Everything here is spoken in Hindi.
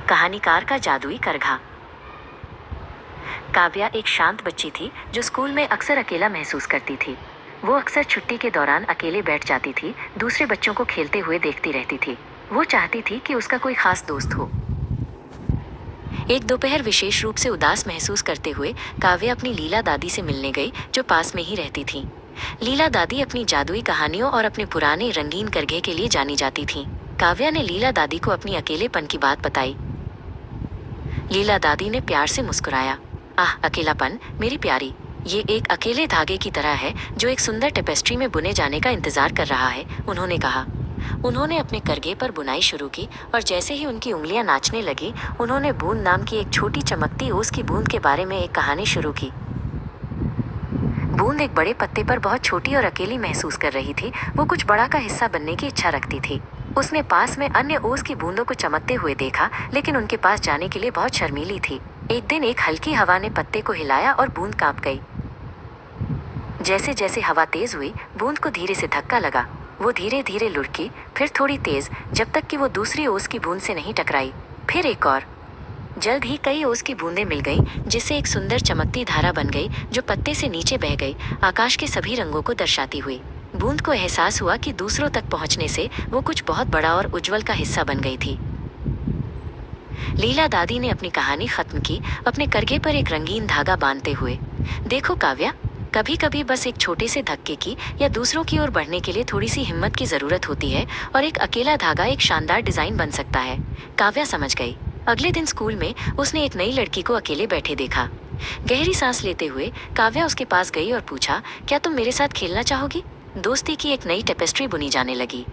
कहानीकार का जादुई करघा। काव्या एक शांत बच्ची थी जो स्कूल में अक्सर अकेला महसूस करती थी। वो अक्सर छुट्टी के दौरान अकेले बैठ जाती थी, दूसरे बच्चों को खेलते हुए देखती रहती थी। वो चाहती थी कि उसका कोई खास दोस्त हो। एक दोपहर विशेष रूप से उदास महसूस करते हुए काव्या अपनी लीला दादी से मिलने गई, जो पास में ही रहती थीं। लीला दादी अपनी जादुई कहानियों और अपने पुराने रंगीन करघे के लिए जानी जाती थीं। काव्या ने लीला दादी को अपनी अकेलेपन की बात बताई। लीला दादी ने प्यार से मुस्कुराया। आह, अकेलापन मेरी प्यारी, ये एक अकेले धागे की तरह है जो एक सुंदर टेपेस्ट्री में बुने जाने का इंतजार कर रहा है, उन्होंने कहा। उन्होंने अपने करघे पर बुनाई शुरू की और जैसे ही उनकी उंगलियां नाचने लगी, उन्होंने बूंद नाम की एक छोटी चमकती ओस की बूंद के बारे में एक कहानी शुरू की। बूंद एक बड़े पत्ते पर बहुत छोटी और अकेली महसूस कर रही थी। वो कुछ बड़ा का हिस्सा बनने की इच्छा रखती थी। उसने पास में अन्य ओस की बूंदों को चमकते हुए देखा, लेकिन उनके पास जाने के लिए बहुत शर्मीली थी। एक दिन एक हल्की हवा ने पत्ते को हिलाया और बूंद कांप गई। जैसे जैसे हवा तेज हुई, बूंद को धीरे से धक्का लगा। वो धीरे धीरे लुढ़की, फिर थोड़ी तेज, जब तक कि वो दूसरी ओस की बूंद से नहीं टकराई। फिर एक और। जल्द ही कई ओस की बूंदें मिल गई, जिससे एक सुंदर चमकती धारा बन गई जो पत्ते से नीचे बह गई, आकाश के सभी रंगों को दर्शाती हुई। बूंद को एहसास हुआ कि दूसरों तक पहुंचने से वो कुछ बहुत बड़ा और उज्जवल का हिस्सा बन गई थी। लीला दादी ने अपनी कहानी खत्म की, अपने करघे पर एक रंगीन धागा बांधते हुए। देखो काव्या, कभी कभी बस एक छोटे से धक्के की या दूसरों की ओर बढ़ने के लिए थोड़ी सी हिम्मत की जरूरत होती है, और एक अकेला धागा एक शानदार डिजाइन बन सकता है। काव्या समझ गई। अगले दिन स्कूल में उसने एक नई लड़की को अकेले बैठे देखा। गहरी सांस लेते हुए काव्या उसके पास गई और पूछा, क्या तुम मेरे साथ खेलना चाहोगी? दोस्ती की एक नई टेपेस्ट्री बुनी जाने लगी।